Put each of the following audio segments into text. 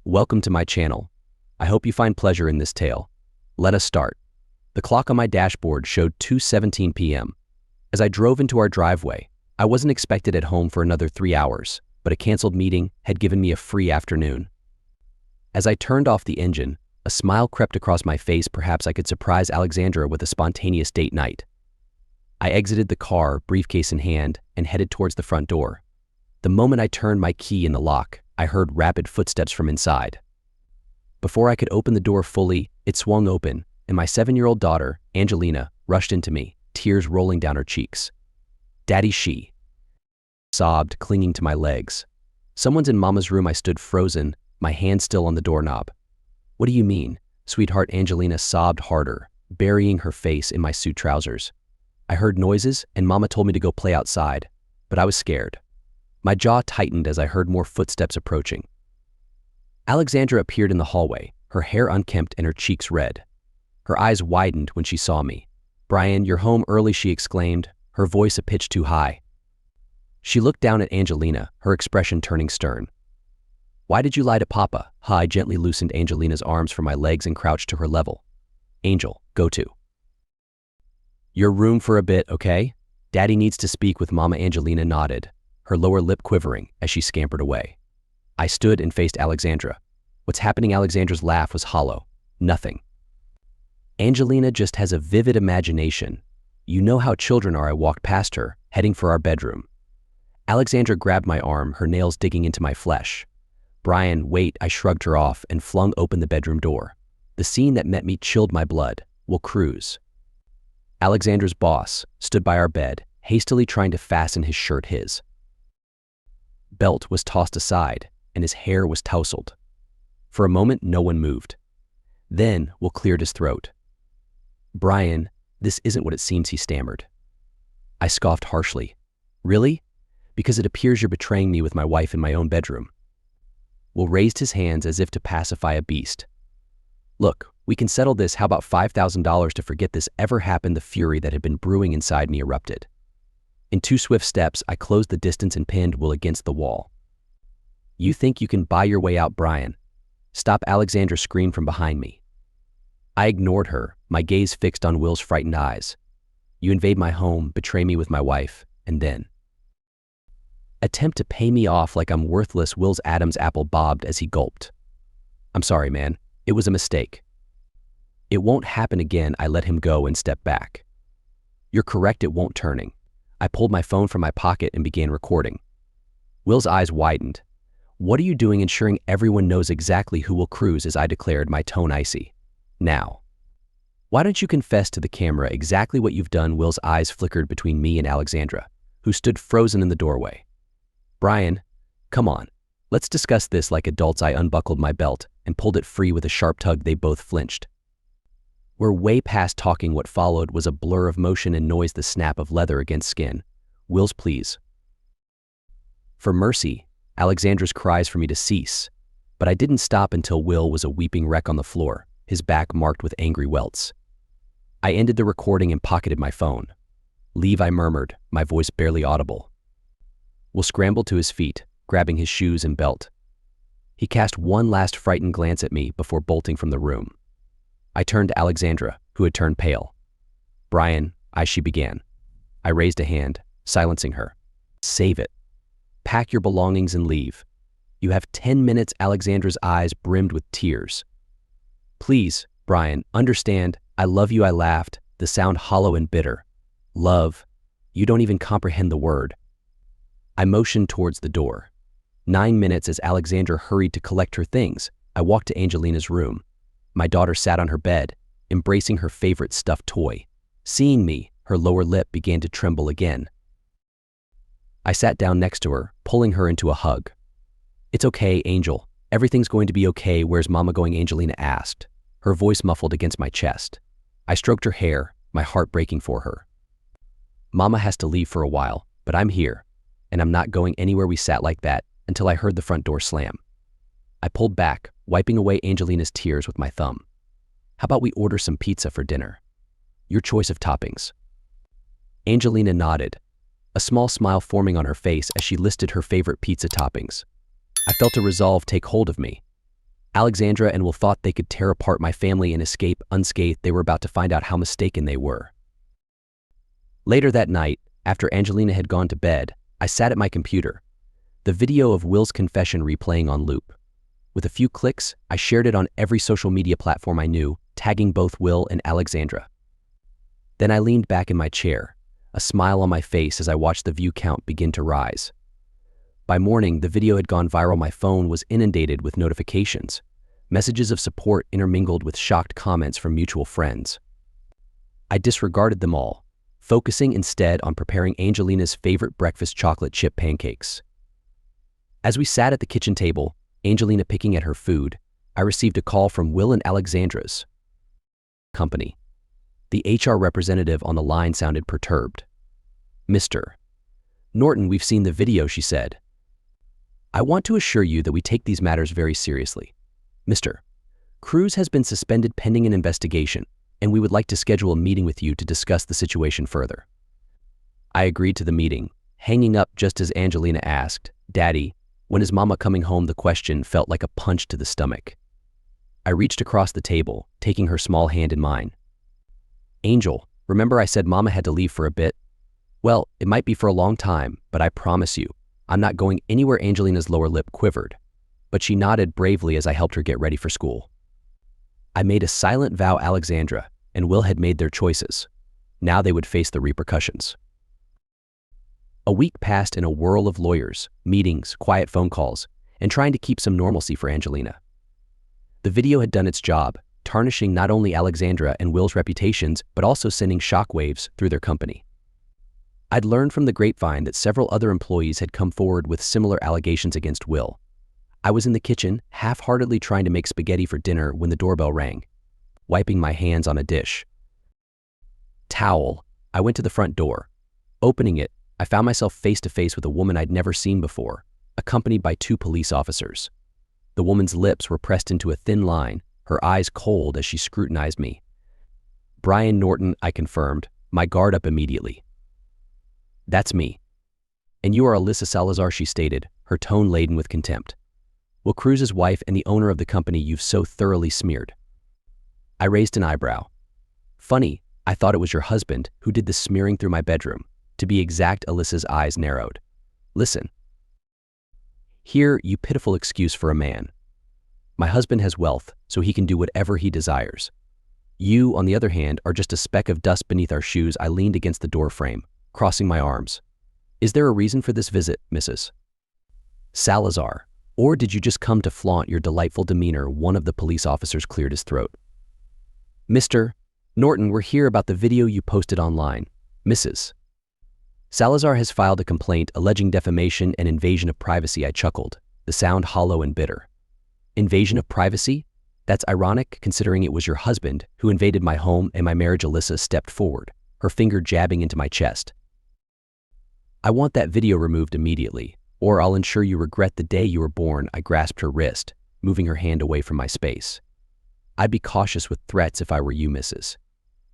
Welcome to my channel. I hope you find pleasure in this tale. Let us start. The clock on my dashboard showed 2:17 p.m. As I drove into our driveway, I wasn't expected at home for another 3 hours, but a canceled meeting had given me a free afternoon. As I turned off the engine, a smile crept across my face. Perhaps I could surprise Alexandra with a spontaneous date night. I exited the car, briefcase in hand, and headed towards the front door. The moment I turned my key in the lock, I heard rapid footsteps from inside. Before I could open the door fully, it swung open, and my 7-year-old daughter, Angelina, rushed into me, tears rolling down her cheeks. "Daddy," she sobbed, clinging to my legs. "Someone's in Mama's room." I stood frozen, my hand still on the doorknob. "What do you mean, sweetheart?" Angelina sobbed harder, burying her face in my suit trousers. "I heard noises, and Mama told me to go play outside, but I was scared." My jaw tightened as I heard more footsteps approaching. Alexandra appeared in the hallway, her hair unkempt and her cheeks red. Her eyes widened when she saw me. "Brian, you're home early," she exclaimed, her voice a pitch too high. She looked down at Angelina, her expression turning stern. "Why did you lie to Papa?" I gently loosened Angelina's arms from my legs and crouched to her level. "Angel, go to your room for a bit, okay? Daddy needs to speak with Mama." Angelina nodded, her lower lip quivering as she scampered away. I stood and faced Alexandra. "What's happening?" Alexandra's laugh was hollow. "Nothing. Angelina just has a vivid imagination. You know how children are." I walked past her, heading for our bedroom. Alexandra grabbed my arm, her nails digging into my flesh. "Brian, wait." I shrugged her off and flung open the bedroom door. The scene that met me chilled my blood. "We'll cruise." Alexandra's boss stood by our bed, hastily trying to fasten his shirt. His belt was tossed aside, and his hair was tousled. For a moment, no one moved. Then Will cleared his throat. "Brian, this isn't what it seems," he stammered. I scoffed harshly. "Really? Because it appears you're betraying me with my wife in my own bedroom." Will raised his hands as if to pacify a beast. "Look, we can settle this. How about $5,000 to forget this ever happened?" The fury that had been brewing inside me erupted. In 2 swift steps, I closed the distance and pinned Will against the wall. "You think you can buy your way out, Brian? Stop!" Alexandra screamed from behind me. I ignored her, my gaze fixed on Will's frightened eyes. "You invade my home, betray me with my wife, and then attempt to pay me off like I'm worthless." Will's Adam's apple bobbed as he gulped. "I'm sorry, man. It was a mistake. It won't happen again." I let him go and stepped back. "You're correct, it won't." Turning, I pulled my phone from my pocket and began recording. Will's eyes widened. "What are you doing ensuring everyone knows exactly who will cruise?" As I declared, my tone icy. "Now, why don't you confess to the camera exactly what you've done?" Will's eyes flickered between me and Alexandra, who stood frozen in the doorway. "Brian, come on. Let's discuss this like adults." I unbuckled my belt and pulled it free with a sharp tug. They both flinched. We're way past talking. What followed was a blur of motion and noise, the snap of leather against skin. Will's pleas for mercy, Alexandra's cries for me to cease. But I didn't stop until Will was a weeping wreck on the floor, his back marked with angry welts. I ended the recording and pocketed my phone. "Leave," I murmured, my voice barely audible. Will scrambled to his feet, grabbing his shoes and belt. He cast one last frightened glance at me before bolting from the room. I turned to Alexandra, who had turned pale. "Brian," she began. I raised a hand, silencing her. "Save it. Pack your belongings and leave. You have 10 minutes." Alexandra's eyes brimmed with tears. "Please, Brian, understand. I love you." I laughed, the sound hollow and bitter. "Love? You don't even comprehend the word." I motioned towards the door. 9 minutes as Alexandra hurried to collect her things, I walked to Angelina's room. My daughter sat on her bed, embracing her favorite stuffed toy. Seeing me, her lower lip began to tremble again. I sat down next to her, pulling her into a hug. "It's okay, Angel. Everything's going to be okay." "Where's Mama going?" Angelina asked, her voice muffled against my chest. I stroked her hair, my heart breaking for her. "Mama has to leave for a while, but I'm here, and I'm not going anywhere." We sat like that until I heard the front door slam. I pulled back, wiping away Angelina's tears with my thumb. "How about we order some pizza for dinner? Your choice of toppings." Angelina nodded, a small smile forming on her face as she listed her favorite pizza toppings. I felt a resolve take hold of me. Alexandra and Will thought they could tear apart my family and escape unscathed. They were about to find out how mistaken they were. Later that night, after Angelina had gone to bed, I sat at my computer, the video of Will's confession replaying on loop. With a few clicks, I shared it on every social media platform I knew, tagging both Will and Alexandra. Then I leaned back in my chair, a smile on my face as I watched the view count begin to rise. By morning, the video had gone viral. My phone was inundated with notifications, messages of support intermingled with shocked comments from mutual friends. I disregarded them all, focusing instead on preparing Angelina's favorite breakfast chocolate chip pancakes. As we sat at the kitchen table, Angelina picking at her food, I received a call from Will and Alexandra's company. The HR representative on the line sounded perturbed. "Mr. Norton, we've seen the video," she said. "I want to assure you that we take these matters very seriously. Mr. Cruz has been suspended pending an investigation, and we would like to schedule a meeting with you to discuss the situation further." I agreed to the meeting, hanging up just as Angelina asked, "Daddy, when is Mama coming home?" The question felt like a punch to the stomach. I reached across the table, taking her small hand in mine. "Angel, remember I said Mama had to leave for a bit? Well, it might be for a long time, but I promise you, I'm not going anywhere." Angelina's lower lip quivered, but she nodded bravely as I helped her get ready for school. I made a silent vow. Alexandra and Will had made their choices. Now they would face the repercussions. A week passed in a whirl of lawyers, meetings, quiet phone calls, and trying to keep some normalcy for Angelina. The video had done its job, tarnishing not only Alexandra and Will's reputations, but also sending shockwaves through their company. I'd learned from the grapevine that several other employees had come forward with similar allegations against Will. I was in the kitchen, half-heartedly trying to make spaghetti for dinner when the doorbell rang. Wiping my hands on a dish towel, I went to the front door. Opening it, I found myself face to face with a woman I'd never seen before, accompanied by 2 police officers. The woman's lips were pressed into a thin line, her eyes cold as she scrutinized me. "Brian Norton," I confirmed, my guard up immediately. "That's me." "And you are Alyssa Salazar," she stated, her tone laden with contempt. "Will Cruz's wife and the owner of the company you've so thoroughly smeared." I raised an eyebrow. "Funny, I thought it was your husband who did the smearing through my bedroom." To be exact, Alyssa's eyes narrowed. "Listen. Here, you pitiful excuse for a man. My husband has wealth, so he can do whatever he desires. You, on the other hand, are just a speck of dust beneath our shoes." I leaned against the door frame, crossing my arms. "Is there a reason for this visit, Mrs. Salazar? Or did you just come to flaunt your delightful demeanor?" One of the police officers cleared his throat. "Mr. Norton, we're here about the video you posted online. Mrs. Salazar has filed a complaint alleging defamation and invasion of privacy." I chuckled, the sound hollow and bitter. "Invasion of privacy? That's ironic, considering it was your husband who invaded my home and my marriage." Alyssa stepped forward, her finger jabbing into my chest. "I want that video removed immediately, or I'll ensure you regret the day you were born." I grasped her wrist, moving her hand away from my space. "I'd be cautious with threats if I were you, Mrs.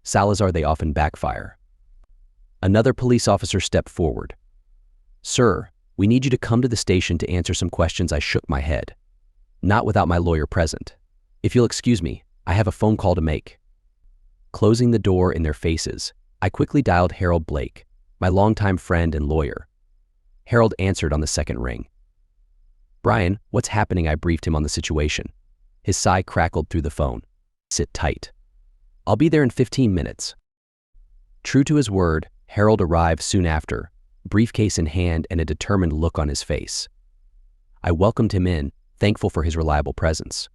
Salazar. They often backfire." Another police officer stepped forward. "Sir, we need you to come to the station to answer some questions." I shook my head. "Not without my lawyer present. If you'll excuse me, I have a phone call to make." Closing the door in their faces, I quickly dialed Harold Blake, my longtime friend and lawyer. Harold answered on the second ring. "Brian, what's happening?" I briefed him on the situation. His sigh crackled through the phone. "Sit tight. I'll be there in 15 minutes. True to his word, Harold arrived soon after, briefcase in hand and a determined look on his face. I welcomed him in, thankful for his reliable presence.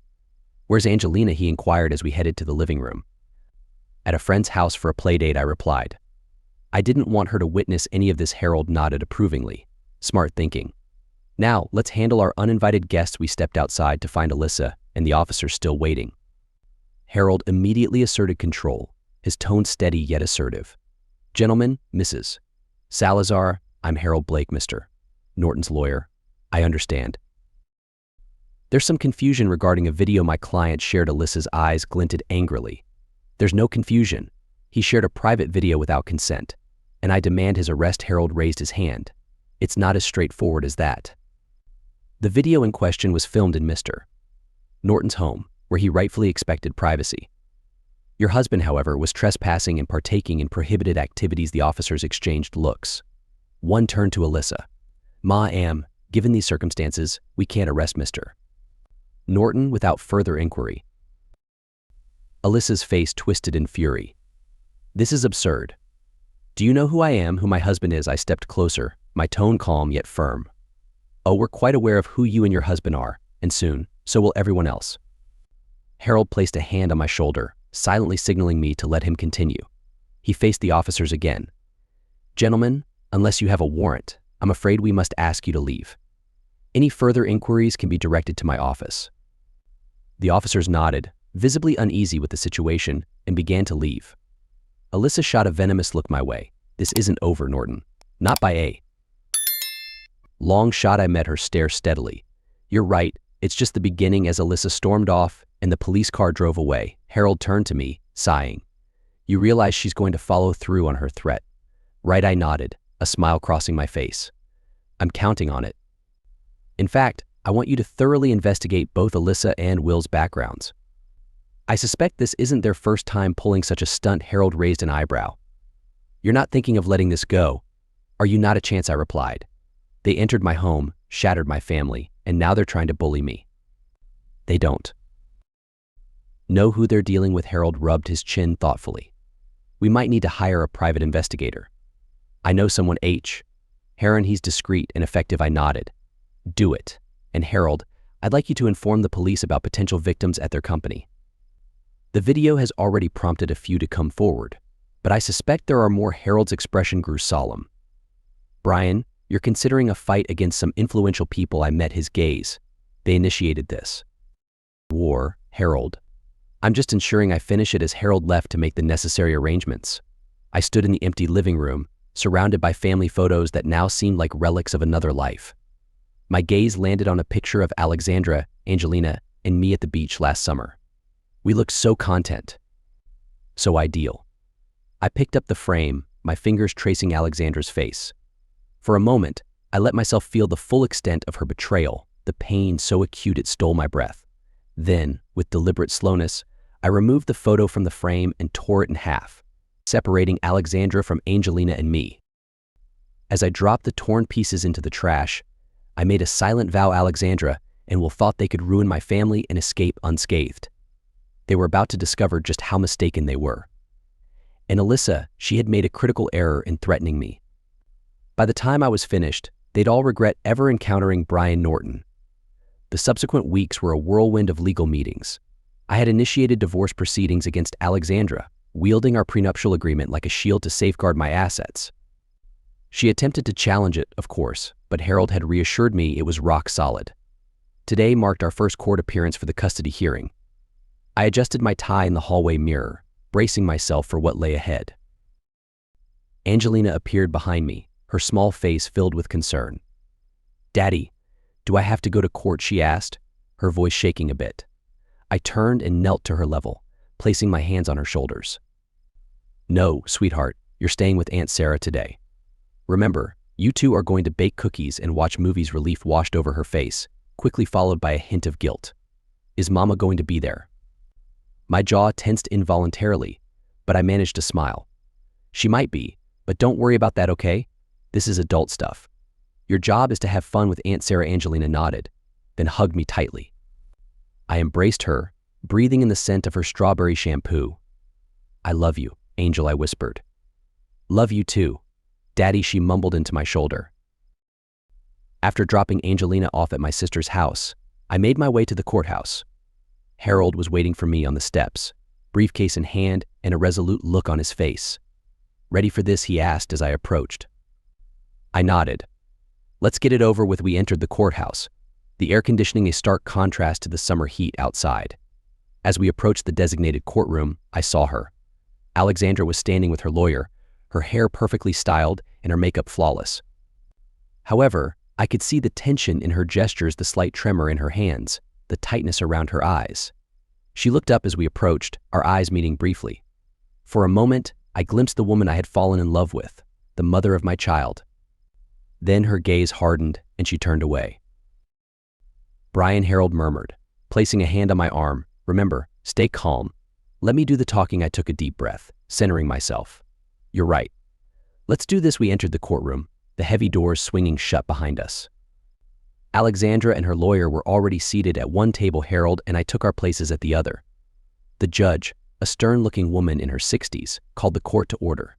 "Where's Angelina?" he inquired as we headed to the living room. "At a friend's house for a playdate," I replied. I didn't want her to witness any of this. Harold nodded approvingly. Smart thinking. "Now, let's handle our uninvited guests." We stepped outside to find Alyssa and the officers still waiting. Harold immediately asserted control, his tone steady yet assertive. "Gentlemen, Mrs. Salazar, I'm Harold Blake, Mr. Norton's lawyer. I understand. There's some confusion regarding a video my client shared." Alyssa's eyes glinted angrily. "There's no confusion. He shared a private video without consent, and I demand his arrest." Harold raised his hand. "It's not as straightforward as that. The video in question was filmed in Mr. Norton's home, where he rightfully expected privacy. Your husband, however, was trespassing and partaking in prohibited activities. The officers exchanged looks. One turned to Alyssa. "Ma'am, given these circumstances, we can't arrest Mr. Norton without further inquiry." Alyssa's face twisted in fury. "This is absurd. Do you know who I am, who my husband is?" I stepped closer, my tone calm yet firm. "Oh, we're quite aware of who you and your husband are, and soon, so will everyone else." Harold placed a hand on my shoulder, silently signaling me to let him continue. He faced the officers again. "Gentlemen, unless you have a warrant, I'm afraid we must ask you to leave. Any further inquiries can be directed to my office." The officers nodded, visibly uneasy with the situation, and began to leave. Alyssa shot a venomous look my way. "This isn't over, Norton. Not by a long shot." I met her stare steadily. "You're right, it's just the beginning." As Alyssa stormed off and the police car drove away, Harold turned to me, sighing. "You realize she's going to follow through on her threat?" "Right," I nodded, a smile crossing my face. "I'm counting on it. In fact, I want you to thoroughly investigate both Alyssa and Will's backgrounds. I suspect this isn't their first time pulling such a stunt." Harold raised an eyebrow. "You're not thinking of letting this go, are you?" "Not a chance," I replied. "They entered my home, shattered my family, and now they're trying to bully me." "They don't know who they're dealing with." Harold rubbed his chin thoughtfully. "We might need to hire a private investigator." "I know someone, H. Heron, he's discreet and effective." I nodded. "Do it. And Harold, I'd like you to inform the police about potential victims at their company." The video has already prompted a few to come forward, but I suspect there are more. Harold's expression grew solemn. "Brian, you're considering a fight against some influential people." I met his gaze. "They initiated this war, Harold. I'm just ensuring I finish it." As Harold left to make the necessary arrangements, I stood in the empty living room, surrounded by family photos that now seemed like relics of another life. My gaze landed on a picture of Alexandra, Angelina, and me at the beach last summer. We looked so content, so ideal. I picked up the frame, my fingers tracing Alexandra's face. For a moment, I let myself feel the full extent of her betrayal, the pain so acute it stole my breath. Then, with deliberate slowness, I removed the photo from the frame and tore it in half, separating Alexandra from Angelina and me. As I dropped the torn pieces into the trash, I made a silent vow. Alexandra and Will thought they could ruin my family and escape unscathed. They were about to discover just how mistaken they were. And Alyssa, she had made a critical error in threatening me. By the time I was finished, they'd all regret ever encountering Brian Norton. The subsequent weeks were a whirlwind of legal meetings. I had initiated divorce proceedings against Alexandra, wielding our prenuptial agreement like a shield to safeguard my assets. She attempted to challenge it, of course, but Harold had reassured me it was rock solid. Today marked our first court appearance for the custody hearing. I adjusted my tie in the hallway mirror, bracing myself for what lay ahead. Angelina appeared behind me, her small face filled with concern. "Daddy, do I have to go to court?" she asked, her voice shaking a bit. I turned and knelt to her level, placing my hands on her shoulders. "No, sweetheart, you're staying with Aunt Sarah today. Remember, you two are going to bake cookies and watch movies." Relief washed over her face, quickly followed by a hint of guilt. "Is Mama going to be there?" My jaw tensed involuntarily, but I managed to smile. "She might be, but don't worry about that, okay? This is adult stuff. Your job is to have fun with Aunt Sarah." Angelina nodded, then hugged me tightly. I embraced her, breathing in the scent of her strawberry shampoo. "I love you, Angel," I whispered. "Love you too, Daddy," she mumbled into my shoulder. After dropping Angelina off at my sister's house, I made my way to the courthouse. Harold was waiting for me on the steps, briefcase in hand and a resolute look on his face. "Ready for this?" he asked as I approached. I nodded. "Let's get it over with." We entered the courthouse, the air conditioning a stark contrast to the summer heat outside. As we approached the designated courtroom, I saw her. Alexandra was standing with her lawyer, her hair perfectly styled and her makeup flawless. However, I could see the tension in her gestures, the slight tremor in her hands, the tightness around her eyes. She looked up as we approached, our eyes meeting briefly. For a moment, I glimpsed the woman I had fallen in love with, the mother of my child. Then her gaze hardened and she turned away. "Brian," Harold murmured, placing a hand on my arm. Remember, stay calm. Let me do the talking. I took a deep breath, centering myself. You're right. Let's do this. We entered the courtroom, the heavy doors swinging shut behind us. Alexandra and her lawyer were already seated at one table. Harold and I took our places at the other. The judge, a stern-looking woman in her 60s, called the court to order.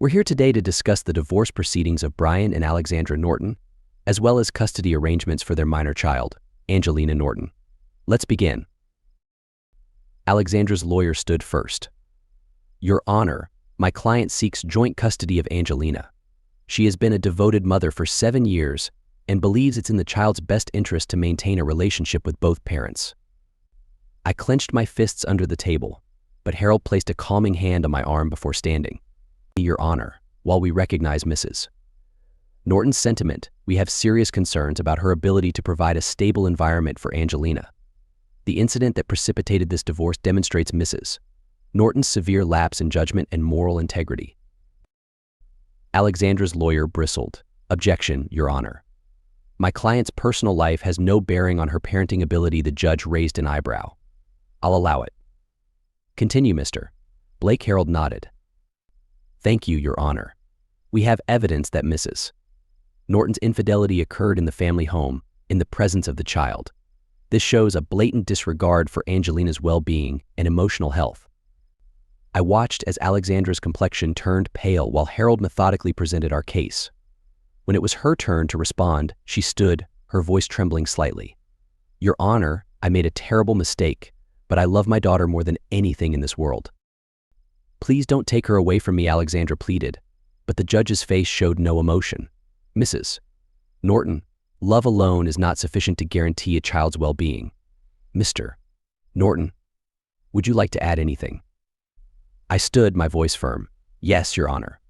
We're here today to discuss the divorce proceedings of Brian and Alexandra Norton, as well as custody arrangements for their minor child, Angelina Norton. Let's begin. Alexandra's lawyer stood first. Your Honor, my client seeks joint custody of Angelina. She has been a devoted mother for 7 years and believes it's in the child's best interest to maintain a relationship with both parents. I clenched my fists under the table, but Harold placed a calming hand on my arm before standing. Your Honor, while we recognize Mrs. Norton's sentiment, we have serious concerns about her ability to provide a stable environment for Angelina. The incident that precipitated this divorce demonstrates Mrs. Norton's severe lapse in judgment and moral integrity. Alexandra's lawyer bristled. Objection, Your Honor. My client's personal life has no bearing on her parenting ability. The judge raised an eyebrow. I'll allow it. Continue, Mr. Blake. Harold nodded. Thank you, Your Honor. We have evidence that Mrs. Norton's infidelity occurred in the family home, in the presence of the child. This shows a blatant disregard for Angelina's well-being and emotional health. I watched as Alexandra's complexion turned pale while Harold methodically presented our case. When it was her turn to respond, she stood, her voice trembling slightly. Your Honor, I made a terrible mistake, but I love my daughter more than anything in this world. Please don't take her away from me, Alexandra pleaded, but the judge's face showed no emotion. Mrs. Norton, love alone is not sufficient to guarantee a child's well-being. Mr. Norton, would you like to add anything? I stood, my voice firm. Yes, Your Honor.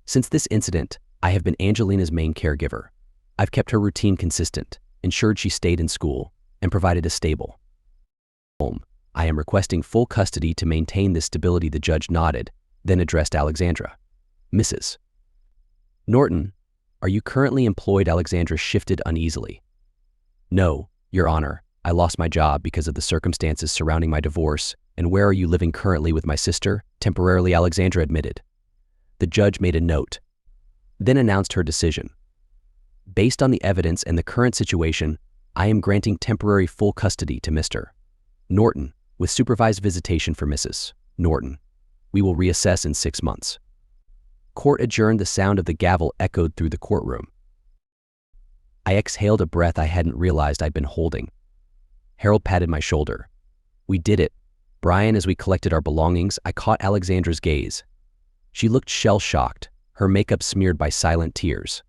Since this incident, I have been Angelina's main caregiver. I've kept her routine consistent, ensured she stayed in school, and provided a stable home. I am requesting full custody to maintain this stability. The judge nodded, then addressed Alexandra. Mrs. Norton, are you currently employed? Alexandra shifted uneasily. No, Your Honor. I lost my job because of the circumstances surrounding my divorce. And where are you living currently? With my sister? Temporarily, Alexandra admitted. The judge made a note, then announced her decision. Based on the evidence and the current situation, I am granting temporary full custody to Mr. Norton, with supervised visitation for Mrs. Norton. We will reassess in 6 months. Court adjourned. The sound of the gavel echoed through the courtroom. I exhaled a breath I hadn't realized I'd been holding. Harold patted my shoulder. We did it. Brian, as we collected our belongings, I caught Alexandra's gaze. She looked shell-shocked, her makeup smeared by silent tears.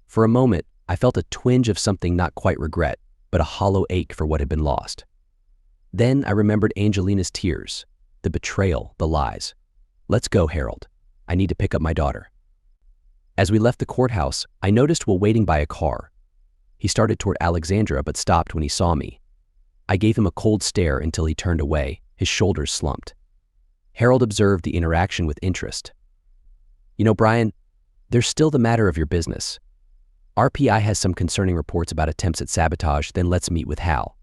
For a moment, I felt a twinge of something, not quite regret, but a hollow ache for what had been lost. Then I remembered Angelina's tears, the betrayal, the lies. Let's go, Harold. I need to pick up my daughter. As we left the courthouse, I noticed Will waiting by a car. He started toward Alexandra but stopped when he saw me. I gave him a cold stare until he turned away, his shoulders slumped. Harold observed the interaction with interest. You know, Brian, there's still the matter of your business. RPI has some concerning reports about attempts at sabotage. Then let's meet with Hal.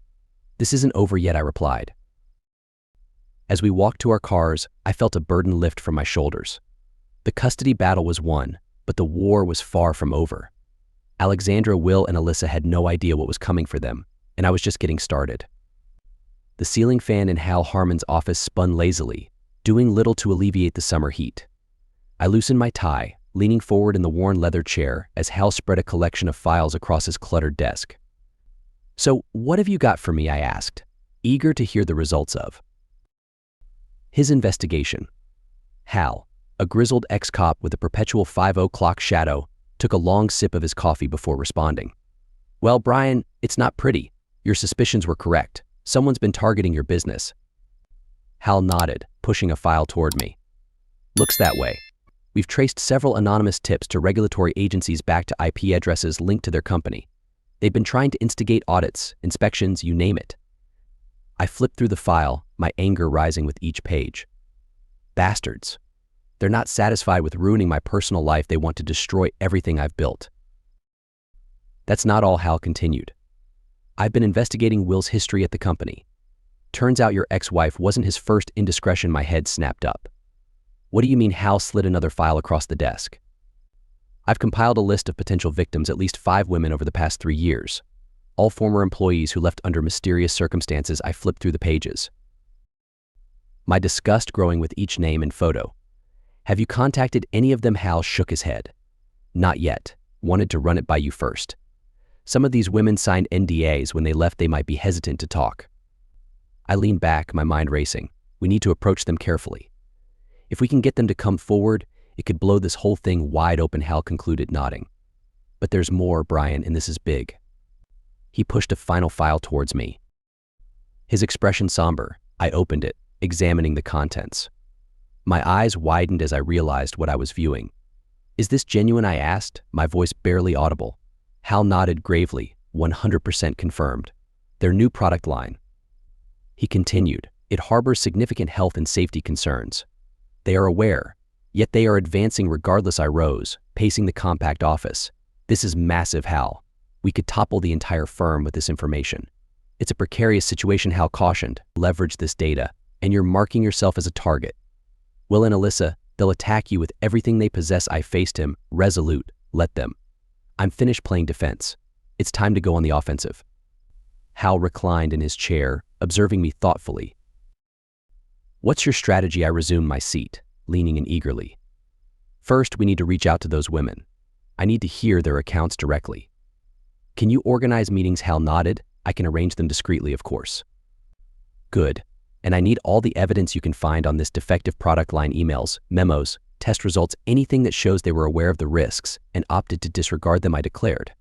This isn't over yet, I replied. As we walked to our cars, I felt a burden lift from my shoulders. The custody battle was won, but the war was far from over. Alexandra, Will, and Alyssa had no idea what was coming for them, and I was just getting started. The ceiling fan in Hal Harmon's office spun lazily, doing little to alleviate the summer heat. I loosened my tie, leaning forward in the worn leather chair as Hal spread a collection of files across his cluttered desk. So, what have you got for me? I asked, eager to hear the results of his investigation. Hal, a grizzled ex-cop with a perpetual 5 o'clock shadow, took a long sip of his coffee before responding. Well, Brian, it's not pretty. Your suspicions were correct. Someone's been targeting your business. Hal nodded, pushing a file toward me. Looks that way. We've traced several anonymous tips to regulatory agencies back to IP addresses linked to their company. They've been trying to instigate audits, inspections, you name it. I flipped through the file, my anger rising with each page. Bastards. They're not satisfied with ruining my personal life. They want to destroy everything I've built. That's not all, Hal continued. I've been investigating Will's history at the company. Turns out your ex-wife wasn't his first indiscretion. My head snapped up. What do you mean Hal slid another file across the desk? I've compiled a list of potential victims, at least 5 women over the past 3 years. All former employees who left under mysterious circumstances. I flipped through the pages, my disgust growing with each name and photo. Have you contacted any of them? Hal shook his head. Not yet. Wanted to run it by you first. Some of these women signed NDAs. When they left, they might be hesitant to talk. I leaned back, my mind racing. We need to approach them carefully. If we can get them to come forward, it could blow this whole thing wide open, Hal concluded, nodding. But there's more, Brian, and this is big. He pushed a final file towards me. His expression somber. I opened it, examining the contents. My eyes widened as I realized what I was viewing. Is this genuine? I asked, my voice barely audible. Hal nodded gravely, 100% confirmed. Their new product line. He continued, it harbors significant health and safety concerns. They are aware, yet they are advancing regardless. I rose, pacing the compact office. This is massive, Hal. We could topple the entire firm with this information. It's a precarious situation, Hal cautioned. Leverage this data, and you're marking yourself as a target. Will and Alyssa, they'll attack you with everything they possess. I faced him, resolute. Let them. I'm finished playing defense. It's time to go on the offensive. Hal reclined in his chair, observing me thoughtfully. What's your strategy? I resumed my seat, leaning in eagerly. First, we need to reach out to those women. I need to hear their accounts directly. Can you organize meetings? Hal nodded. I can arrange them discreetly, of course. Good. And I need all the evidence you can find on this defective product line: emails, memos, test results, anything that shows they were aware of the risks and opted to disregard them. I declared.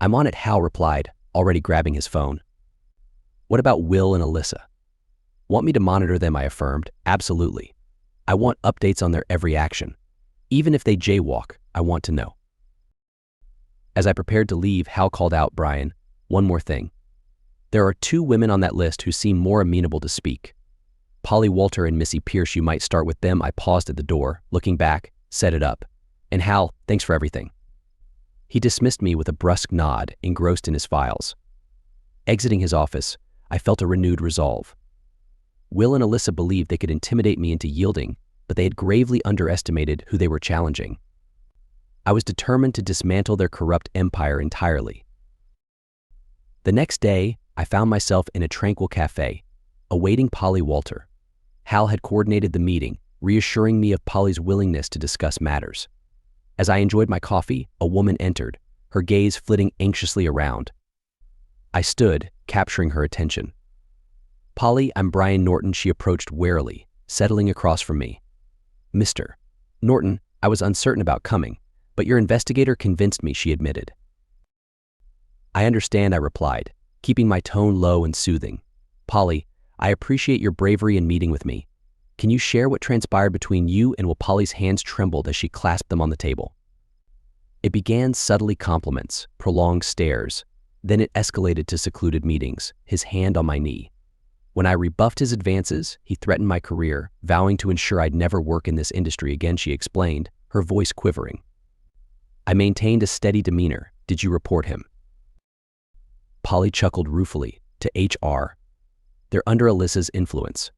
I'm on it, Hal replied, already grabbing his phone. What about Will and Alyssa? Want me to monitor them? I affirmed. Absolutely. I want updates on their every action. Even if they jaywalk, I want to know. As I prepared to leave, Hal called out, Brian, one more thing. There are 2 women on that list who seem more amenable to speak. Polly Walter and Missy Pierce. You might start with them. I paused at the door, looking back, set it up. And Hal, thanks for everything. He dismissed me with a brusque nod, engrossed in his files. Exiting his office, I felt a renewed resolve. Will and Alyssa believed they could intimidate me into yielding, but they had gravely underestimated who they were challenging. I was determined to dismantle their corrupt empire entirely. The next day, I found myself in a tranquil cafe, awaiting Polly Walter. Hal had coordinated the meeting, reassuring me of Polly's willingness to discuss matters. As I enjoyed my coffee, a woman entered, her gaze flitting anxiously around. I stood, capturing her attention. Polly, I'm Brian Norton. She approached warily, settling across from me. Mr. Norton, I was uncertain about coming, but your investigator convinced me, she admitted. I understand, I replied, keeping my tone low and soothing. Polly, I appreciate your bravery in meeting with me. Can you share what transpired between you and Will? Polly's hands trembled as she clasped them on the table. It began subtly compliments, prolonged stares. Then it escalated to secluded meetings, his hand on my knee. When I rebuffed his advances, he threatened my career, vowing to ensure I'd never work in this industry again, she explained, her voice quivering. I maintained a steady demeanor. Did you report him? Polly chuckled ruefully. To HR. They're under Alyssa's influence.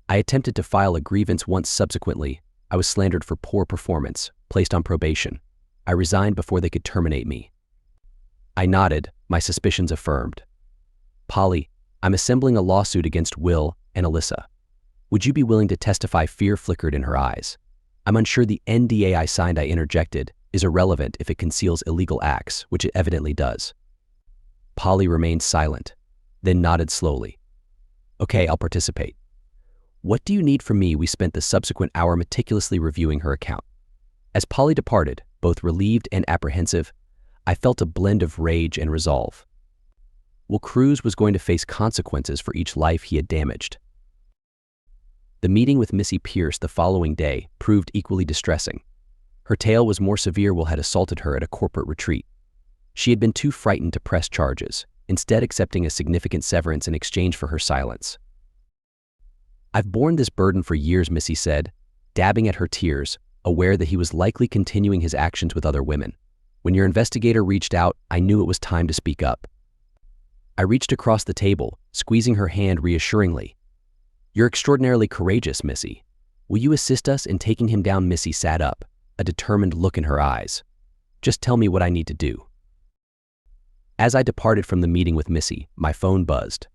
I attempted to file a grievance once. Subsequently, I was slandered for poor performance, placed on probation. I resigned before they could terminate me. I nodded, my suspicions affirmed. Polly, I'm assembling a lawsuit against Will and Alyssa. Would you be willing to testify? Fear flickered in her eyes. I'm unsure the NDA I signed, I interjected, is irrelevant if it conceals illegal acts, which it evidently does. Polly remained silent, then nodded slowly. Okay, I'll participate. What do you need from me? We spent the subsequent hour meticulously reviewing her account. As Polly departed, both relieved and apprehensive, I felt a blend of rage and resolve. Will Cruz was going to face consequences for each life he had damaged. The meeting with Missy Pierce the following day proved equally distressing. Her tale was more severe. Will had assaulted her at a corporate retreat. She had been too frightened to press charges, instead accepting a significant severance in exchange for her silence. I've borne this burden for years, Missy said, dabbing at her tears, aware that he was likely continuing his actions with other women. When your investigator reached out, I knew it was time to speak up. I reached across the table, squeezing her hand reassuringly. "You're extraordinarily courageous, Missy. Will you assist us in taking him down?" Missy sat up, a determined look in her eyes. "Just tell me what I need to do." As I departed from the meeting with Missy, my phone buzzed.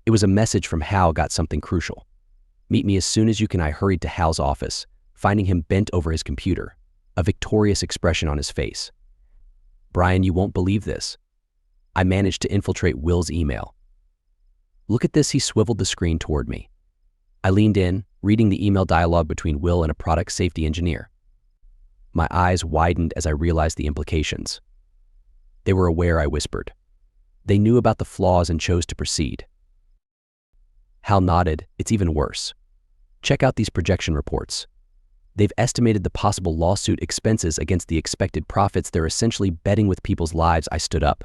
It was a message from Hal. "Got something crucial. Meet me as soon as you can." I hurried to Hal's office, finding him bent over his computer, a victorious expression on his face. "Brian, you won't believe this. I managed to infiltrate Will's email." "Look at this." He swiveled the screen toward me. I leaned in, reading the email dialogue between Will and a product safety engineer. My eyes widened as I realized the implications. "They were aware," I whispered. "They knew about the flaws and chose to proceed." Hal nodded. "It's even worse. Check out these projection reports. They've estimated the possible lawsuit expenses against the expected profits. They're essentially betting with people's lives." I stood up,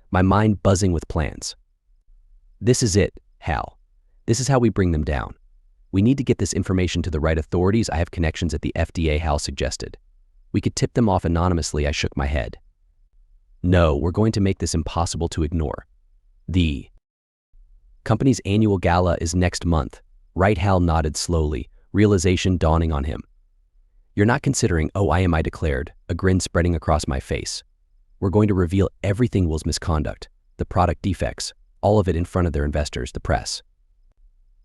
my mind buzzing with plans. "This is it, Hal. This is how we bring them down. We need to get this information to the right authorities. I have connections at the FDA," Hal suggested. "We could tip them off anonymously." I shook my head. "No, we're going to make this impossible to ignore. The company's annual gala is next month, right?" Hal nodded slowly, realization dawning on him. "You're not considering—" "Oh, I am," I declared, a grin spreading across my face. "We're going to reveal everything: Will's misconduct, the product defects, all of it in front of their investors, the press,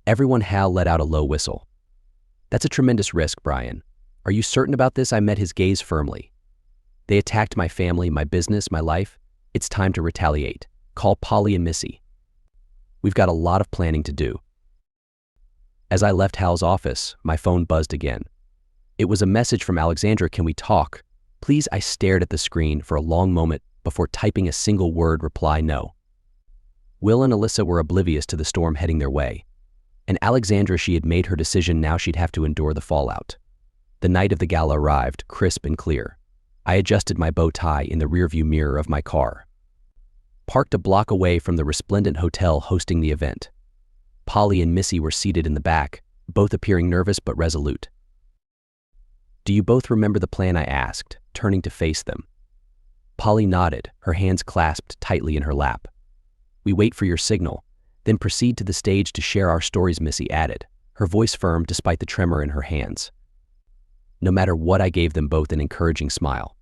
everyone." Hal let out a low whistle. "That's a tremendous risk, Brian. Are you certain about this?" I met his gaze firmly. "They attacked my family, my business, my life. It's time to retaliate. Call Polly and Missy. We've got a lot of planning to do." As I left Hal's office, my phone buzzed again. It was a message from Alexandra. "Can we talk, please?" I stared at the screen for a long moment before typing a single word reply: "No." Will and Alyssa were oblivious to the storm heading their way. And Alexandra, she had made her decision. Now she'd have to endure the fallout. The night of the gala arrived, crisp and clear. I adjusted my bow tie in the rearview mirror of my car, parked a block away from the resplendent hotel hosting the event. Polly and Missy were seated in the back, both appearing nervous but resolute. "Do you both remember the plan?" I asked, turning to face them. Polly nodded, her hands clasped tightly in her lap. "We wait for your signal, then proceed to the stage to share our stories," Missy added, her voice firm despite the tremor in her hands. No matter what, I gave them both an encouraging smile.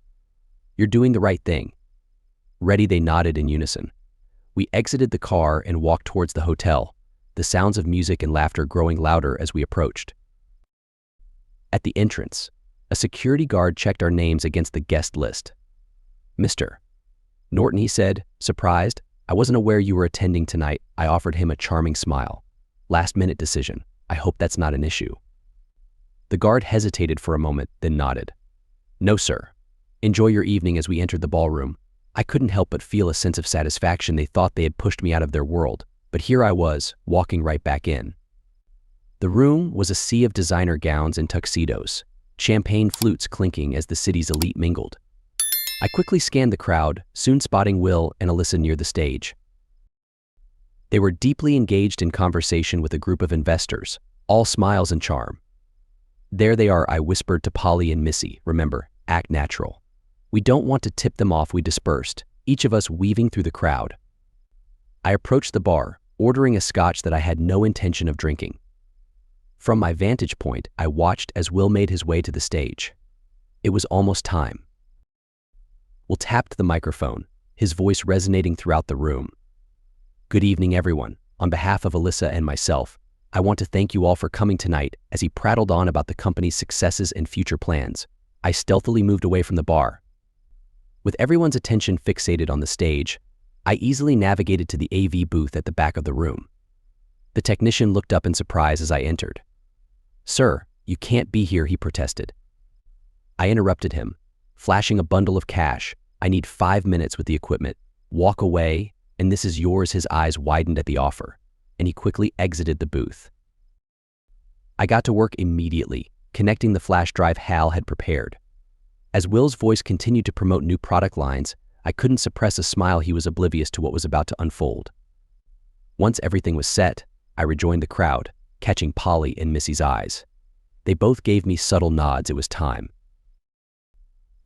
"You're doing the right thing." "Ready?" They nodded in unison. We exited the car and walked towards the hotel, the sounds of music and laughter growing louder as we approached. At the entrance, a security guard checked our names against the guest list. "Mr. Norton," he said, surprised. "I wasn't aware you were attending tonight." I offered him a charming smile. "Last-minute decision. I hope that's not an issue." The guard hesitated for a moment, then nodded. "No, sir. Enjoy your evening." As we entered the ballroom, I couldn't help but feel a sense of satisfaction. They thought they had pushed me out of their world, but here I was, walking right back in. The room was a sea of designer gowns and tuxedos, champagne flutes clinking as the city's elite mingled. I quickly scanned the crowd, soon spotting Will and Alyssa near the stage. They were deeply engaged in conversation with a group of investors, all smiles and charm. "There they are," I whispered to Polly and Missy. "Remember, act natural. We don't want to tip them off." We dispersed, each of us weaving through the crowd. I approached the bar, ordering a scotch that I had no intention of drinking. From my vantage point, I watched as Will made his way to the stage. It was almost time. Will tapped the microphone, his voice resonating throughout the room. "Good evening, everyone. On behalf of Alyssa and myself, I want to thank you all for coming tonight." As he prattled on about the company's successes and future plans, I stealthily moved away from the bar. With everyone's attention fixated on the stage, I easily navigated to the AV booth at the back of the room. The technician looked up in surprise as I entered. "Sir, you can't be here," he protested. I interrupted him, flashing a bundle of cash. "I need 5 minutes with the equipment. Walk away, and this is yours." His eyes widened at the offer, and he quickly exited the booth. I got to work immediately, connecting the flash drive Hal had prepared. As Will's voice continued to promote new product lines, I couldn't suppress a smile. He was oblivious to what was about to unfold. Once everything was set, I rejoined the crowd, catching Polly and Missy's eyes. They both gave me subtle nods. It was time.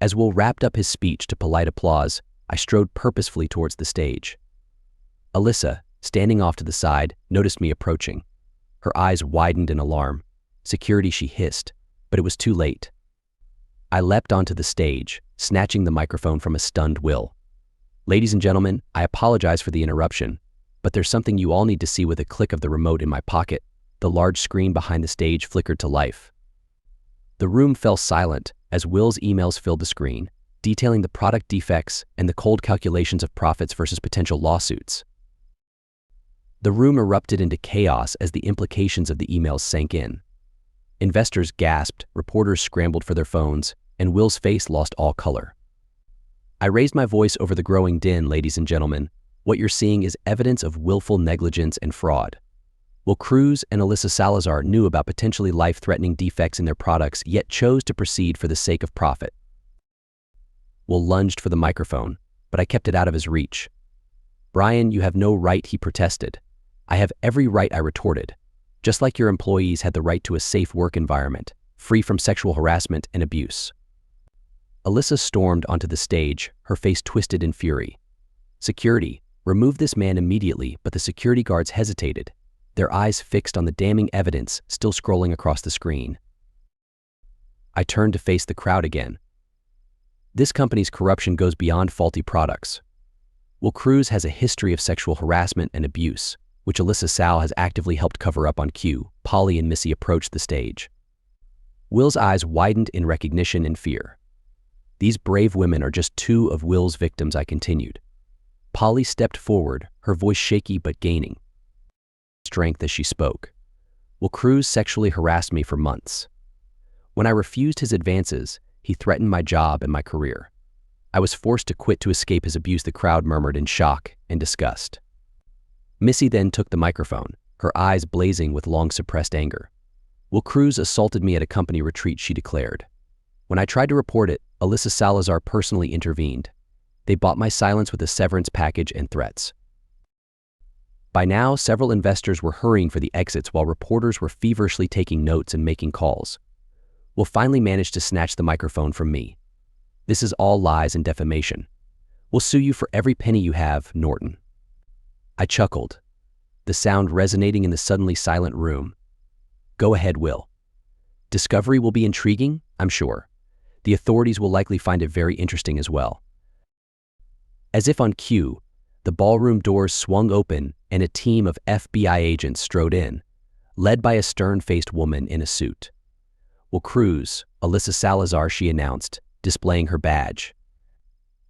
As Will wrapped up his speech to polite applause, I strode purposefully towards the stage. Alyssa, standing off to the side, noticed me approaching. Her eyes widened in alarm. Security, she hissed, but it was too late. I leapt onto the stage, snatching the microphone from a stunned Will. Ladies and gentlemen, I apologize for the interruption, but there's something you all need to see. With a click of the remote in my pocket, the large screen behind the stage flickered to life. The room fell silent as Will's emails filled the screen, detailing the product defects and the cold calculations of profits versus potential lawsuits. The room erupted into chaos as the implications of the emails sank in. Investors gasped, reporters scrambled for their phones, and Will's face lost all color. I raised my voice over the growing din. Ladies and gentlemen, what you're seeing is evidence of willful negligence and fraud. Will Cruz and Alyssa Salazar knew about potentially life-threatening defects in their products, yet chose to proceed for the sake of profit. Will lunged for the microphone, but I kept it out of his reach. "Brian, you have no right," he protested. "I have every right," I retorted. "Just like your employees had the right to a safe work environment, free from sexual harassment and abuse." Alyssa stormed onto the stage, her face twisted in fury. "Security, remove this man immediately," but the security guards hesitated, their eyes fixed on the damning evidence still scrolling across the screen. I turned to face the crowd again. This company's corruption goes beyond faulty products. Will Cruz has a history of sexual harassment and abuse, which Alyssa Sal has actively helped cover up on cue. Polly and Missy approached the stage. Will's eyes widened in recognition and fear. "These brave women are just two of Will's victims," I continued. Polly stepped forward, her voice shaky but gaining strength as she spoke. "Will Cruz sexually harassed me for months. When I refused his advances, he threatened my job and my career. I was forced to quit to escape his abuse." The crowd murmured in shock and disgust. Missy then took the microphone, her eyes blazing with long-suppressed anger. "Will Cruz assaulted me at a company retreat," she declared. "When I tried to report it, Alyssa Salazar personally intervened. They bought my silence with a severance package and threats." By now, several investors were hurrying for the exits while reporters were feverishly taking notes and making calls. Will finally managed to snatch the microphone from me. "This is all lies and defamation. We'll sue you for every penny you have, Norton." I chuckled, the sound resonating in the suddenly silent room. "Go ahead, Will. Discovery will be intriguing, I'm sure. The authorities will likely find it very interesting as well." As if on cue, the ballroom doors swung open and a team of FBI agents strode in, led by a stern-faced woman in a suit. "Will Cruz, Alyssa Salazar," she announced, displaying her badge.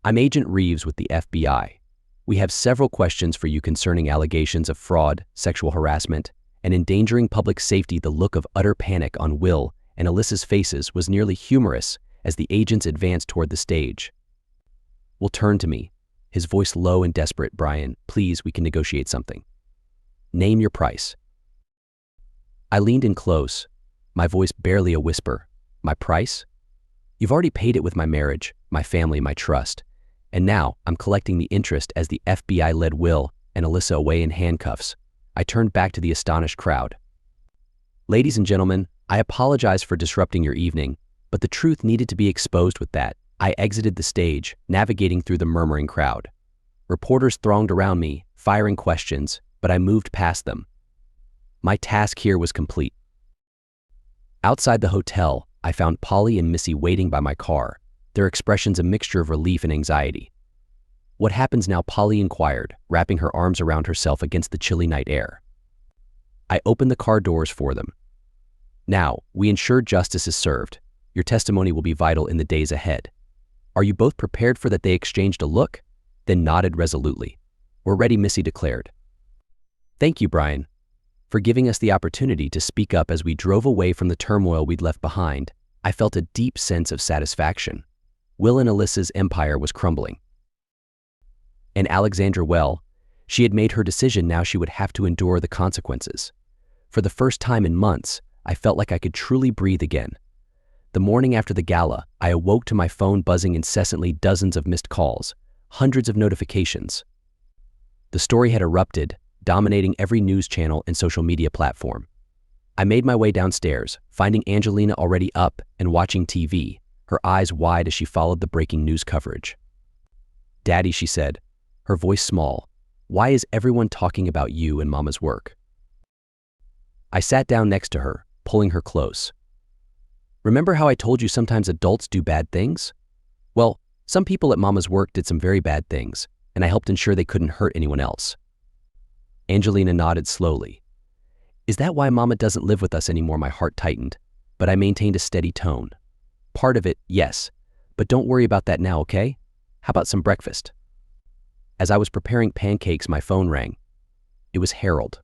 "I'm Agent Reeves with the FBI. We have several questions for you concerning allegations of fraud, sexual harassment, and endangering public safety." The look of utter panic on Will and Alyssa's faces was nearly humorous as the agents advanced toward the stage. Will turned to me, his voice low and desperate. "Brian, please, we can negotiate something. Name your price." I leaned in close, my voice barely a whisper. "My price? You've already paid it with my marriage, my family, my trust. And now I'm collecting the interest." As the FBI led Will and Alyssa away in handcuffs, I turned back to the astonished crowd. "Ladies and gentlemen, I apologize for disrupting your evening, but the truth needed to be exposed with that." I exited the stage, navigating through the murmuring crowd. Reporters thronged around me, firing questions, but I moved past them. My task here was complete. Outside the hotel, I found Polly and Missy waiting by my car, their expressions a mixture of relief and anxiety. "What happens now?" Polly inquired, wrapping her arms around herself against the chilly night air. I opened the car doors for them. "Now, we ensure justice is served. Your testimony will be vital in the days ahead. Are you both prepared for that?" They exchanged a look, then nodded resolutely. "We're ready," Missy declared. "Thank you, Brian, for giving us the opportunity to speak up." As we drove away from the turmoil we'd left behind, I felt a deep sense of satisfaction. Will and Alyssa's empire was crumbling. And Alexandra, well, she had made her decision. Now she would have to endure the consequences. For the first time in months, I felt like I could truly breathe again. The morning after the gala, I awoke to my phone buzzing incessantly, dozens of missed calls, hundreds of notifications. The story had erupted, dominating every news channel and social media platform. I made my way downstairs, finding Angelina already up and watching TV, her eyes wide as she followed the breaking news coverage. "Daddy," she said, her voice small, Why is everyone talking about you and Mama's work? I sat down next to her, pulling her close. Remember how I told you sometimes adults do bad things? Well, some people at Mama's work did some very bad things, and I helped ensure they couldn't hurt anyone else. Angelina nodded slowly. Is that why Mama doesn't live with us anymore? My heart tightened, but I maintained a steady tone. Part of it, yes, but don't worry about that now, okay? How about some breakfast? As I was preparing pancakes, my phone rang. It was Harold.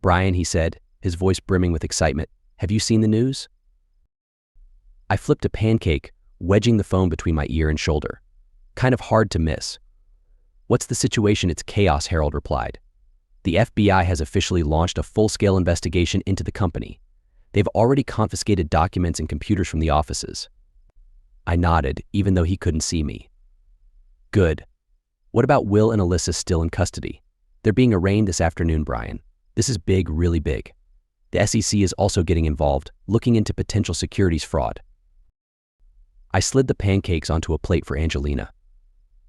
Brian, he said, his voice brimming with excitement. Have you seen the news? I flipped a pancake, wedging the phone between my ear and shoulder. Kind of hard to miss. What's the situation? It's chaos, Harold replied. The FBI has officially launched a full-scale investigation into the company. They've already confiscated documents and computers from the offices. I nodded, even though he couldn't see me. Good. What about Will and Alyssa still in custody? They're being arraigned this afternoon, Brian. This is big, really big. The SEC is also getting involved, looking into potential securities fraud. I slid the pancakes onto a plate for Angelina.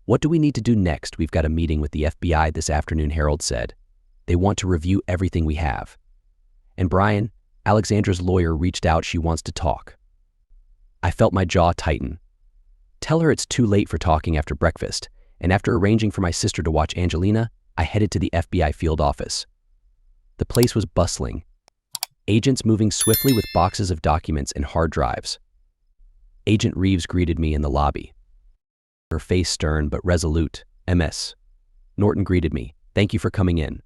What do we need to do next? We've got a meeting with the FBI this afternoon, Harold said. They want to review everything we have. And Brian, Alexandra's lawyer, reached out. She wants to talk. I felt my jaw tighten. Tell her it's too late for talking after breakfast, and after arranging for my sister to watch Angelina, I headed to the FBI field office. The place was bustling. Agents moving swiftly with boxes of documents and hard drives. Agent Reeves greeted me in the lobby. Her face stern but resolute. MS. Norton greeted me. Thank you for coming in.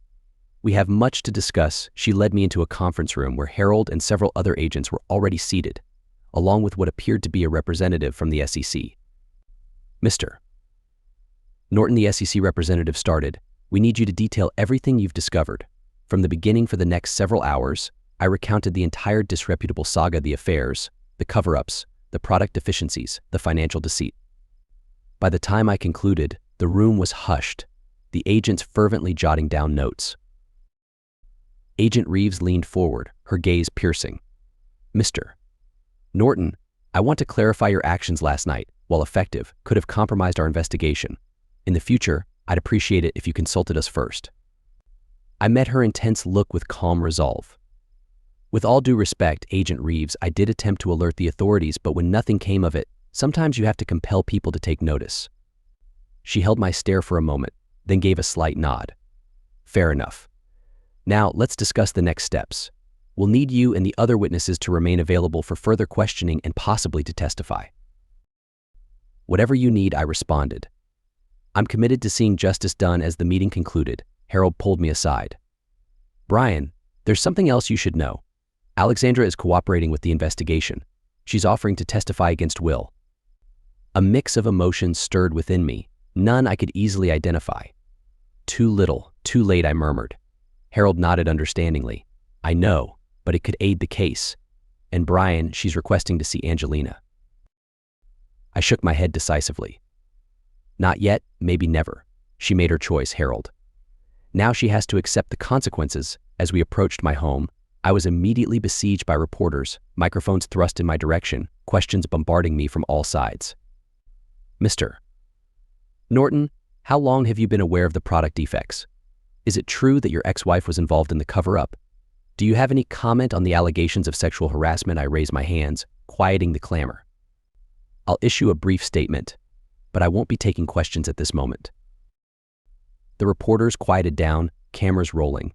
We have much to discuss. She led me into a conference room where Harold and several other agents were already seated, along with what appeared to be a representative from the SEC. Mr. Norton, the SEC representative, started. We need you to detail everything you've discovered. From the beginning for the next several hours, I recounted the entire disreputable saga, the affairs, the cover-ups, the product deficiencies, the financial deceit. By the time I concluded, the room was hushed, the agents fervently jotting down notes. Agent Reeves leaned forward, her gaze piercing. Mr. Norton, I want to clarify your actions last night, while effective, could have compromised our investigation. In the future, I'd appreciate it if you consulted us first. I met her intense look with calm resolve. With all due respect, Agent Reeves, I did attempt to alert the authorities, but when nothing came of it, sometimes you have to compel people to take notice. She held my stare for a moment, then gave a slight nod. Fair enough. Now, let's discuss the next steps. We'll need you and the other witnesses to remain available for further questioning and possibly to testify. Whatever you need, I responded. I'm committed to seeing justice done. As the meeting concluded, Harold pulled me aside. Brian, there's something else you should know. Alexandra is cooperating with the investigation. She's offering to testify against Will. A mix of emotions stirred within me, none I could easily identify. Too little, too late, I murmured. Harold nodded understandingly. I know, but it could aid the case. And Brian, she's requesting to see Angelina. I shook my head decisively. Not yet, maybe never. She made her choice, Harold. Now she has to accept the consequences. As we approached my home, I was immediately besieged by reporters, microphones thrust in my direction, questions bombarding me from all sides. Mr. Norton, how long have you been aware of the product defects? Is it true that your ex-wife was involved in the cover-up? Do you have any comment on the allegations of sexual harassment? I raised my hands, quieting the clamor. I'll issue a brief statement, but I won't be taking questions at this moment. The reporters quieted down, cameras rolling.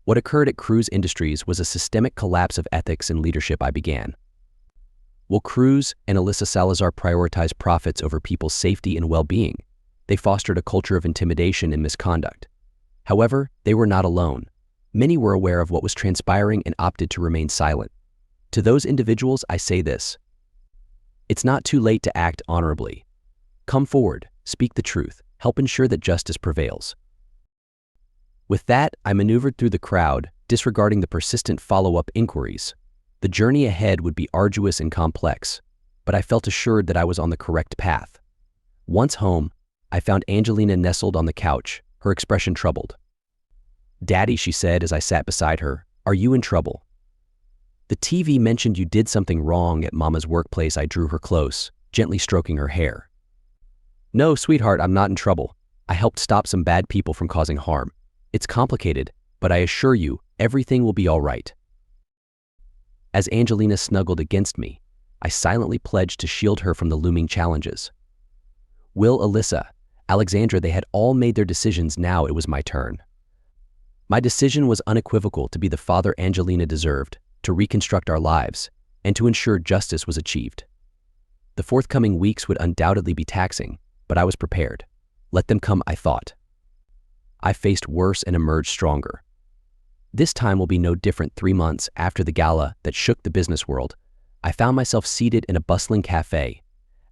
What occurred at Cruise Industries was a systemic collapse of ethics and leadership. I began. Will Cruz and Alyssa Salazar prioritize profits over people's safety and well-being? They fostered a culture of intimidation and misconduct. However, they were not alone. Many were aware of what was transpiring and opted to remain silent. To those individuals, I say this. It's not too late to act honorably. Come forward, speak the truth, help ensure that justice prevails. With that, I maneuvered through the crowd, disregarding the persistent follow-up inquiries. The journey ahead would be arduous and complex, but I felt assured that I was on the correct path. Once home, I found Angelina nestled on the couch, her expression troubled. Daddy, she said as I sat beside her, are you in trouble? The TV mentioned you did something wrong at Mama's workplace. I drew her close, gently stroking her hair. No, sweetheart, I'm not in trouble. I helped stop some bad people from causing harm. It's complicated, but I assure you, everything will be all right. As Angelina snuggled against me, I silently pledged to shield her from the looming challenges. Will, Alyssa, Alexandra, they had all made their decisions. Now it was my turn. My decision was unequivocal: to be the father Angelina deserved, to reconstruct our lives, and to ensure justice was achieved. The forthcoming weeks would undoubtedly be taxing, but I was prepared. Let them come, I thought. I faced worse and emerged stronger. This time will be no different. 3 months after the gala that shook the business world, I found myself seated in a bustling cafe,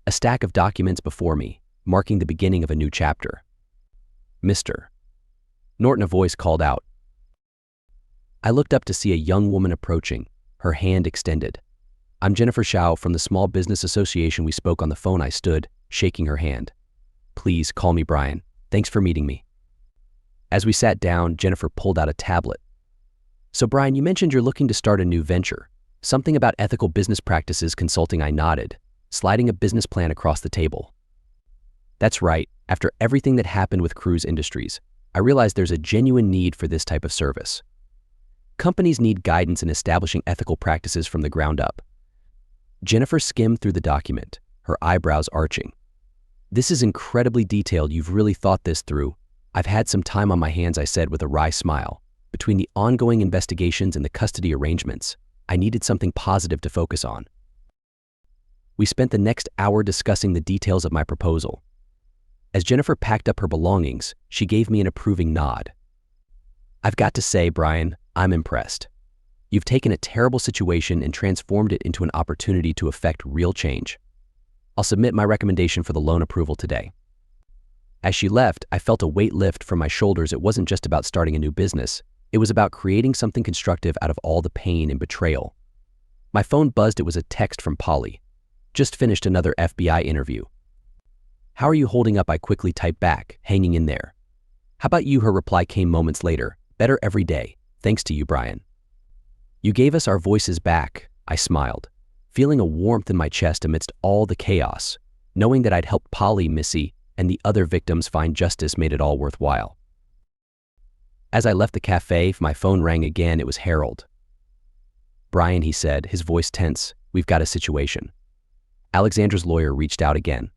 a stack of documents before me, marking the beginning of a new chapter. Mr. Norton, a voice called out. I looked up to see a young woman approaching, her hand extended. I'm Jennifer Shao from the Small Business Association. We spoke on the phone. I stood, shaking her hand. Please call me Brian. Thanks for meeting me. As we sat down, Jennifer pulled out a tablet. So Brian, you mentioned you're looking to start a new venture. Something about ethical business practices consulting. I nodded, sliding a business plan across the table. That's right. After everything that happened with Cruise Industries, I realized there's a genuine need for this type of service. Companies need guidance in establishing ethical practices from the ground up. Jennifer skimmed through the document, her eyebrows arching. This is incredibly detailed. You've really thought this through. I've had some time on my hands, I said with a wry smile. Between the ongoing investigations and the custody arrangements, I needed something positive to focus on. We spent the next hour discussing the details of my proposal. As Jennifer packed up her belongings, she gave me an approving nod. I've got to say, Brian, I'm impressed. You've taken a terrible situation and transformed it into an opportunity to effect real change. I'll submit my recommendation for the loan approval today. As she left, I felt a weight lift from my shoulders. It wasn't just about starting a new business. It was about creating something constructive out of all the pain and betrayal. My phone buzzed. It was a text from Polly. Just finished another FBI interview. How are you holding up? I quickly typed back, hanging in there. How about you? Her reply came moments later. Better every day. Thanks to you, Brian. You gave us our voices back, I smiled, feeling a warmth in my chest amidst all the chaos. Knowing that I'd helped Polly, Missy, and the other victims find justice made it all worthwhile. As I left the cafe, my phone rang again. It was Harold. Brian, he said, his voice tense, we've got a situation. Alexandra's lawyer reached out again.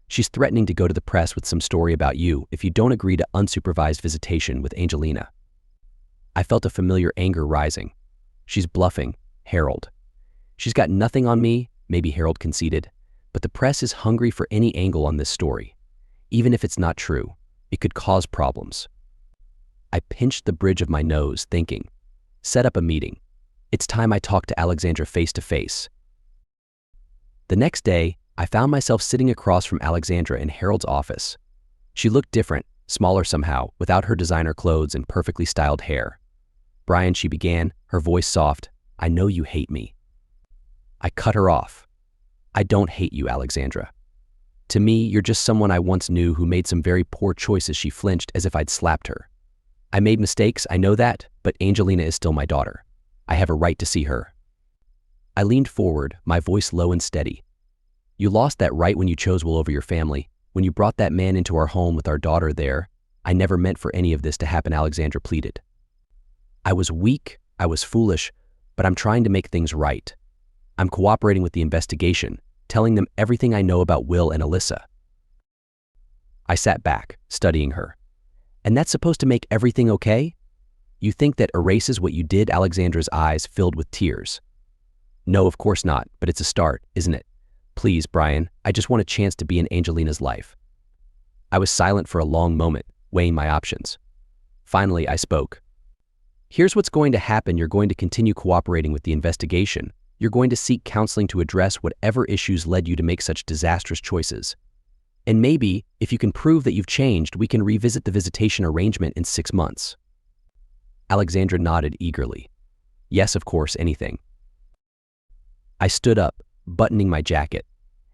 She's threatening to go to the press with some story about you if you don't agree to unsupervised visitation with Angelina. I felt a familiar anger rising. She's bluffing, Harold. She's got nothing on me, maybe Harold conceded, but the press is hungry for any angle on this story. Even if it's not true, it could cause problems. I pinched the bridge of my nose, thinking, set up a meeting. It's time I talk to Alexandra face to face. The next day, I found myself sitting across from Alexandra in Harold's office. She looked different, smaller somehow, without her designer clothes and perfectly styled hair. Brian, she began, her voice soft, I know you hate me. I cut her off. I don't hate you, Alexandra. To me, you're just someone I once knew who made some very poor choices. She flinched as if I'd slapped her. I made mistakes, I know that, but Angelina is still my daughter. I have a right to see her. I leaned forward, my voice low and steady. You lost that right when you chose Will over your family, when you brought that man into our home with our daughter there. I never meant for any of this to happen, Alexandra pleaded. I was weak, I was foolish, but I'm trying to make things right. I'm cooperating with the investigation, telling them everything I know about Will and Alyssa. I sat back, studying her. And that's supposed to make everything okay? You think that erases what you did? Alexandra's eyes filled with tears. No, of course not, but it's a start, isn't it? Please, Brian, I just want a chance to be in Angelina's life. I was silent for a long moment, weighing my options. Finally, I spoke. Here's what's going to happen. You're going to continue cooperating with the investigation. You're going to seek counseling to address whatever issues led you to make such disastrous choices. And maybe, if you can prove that you've changed, we can revisit the visitation arrangement in 6 months. Alexandra nodded eagerly. Yes, of course, anything. I stood up, buttoning my jacket.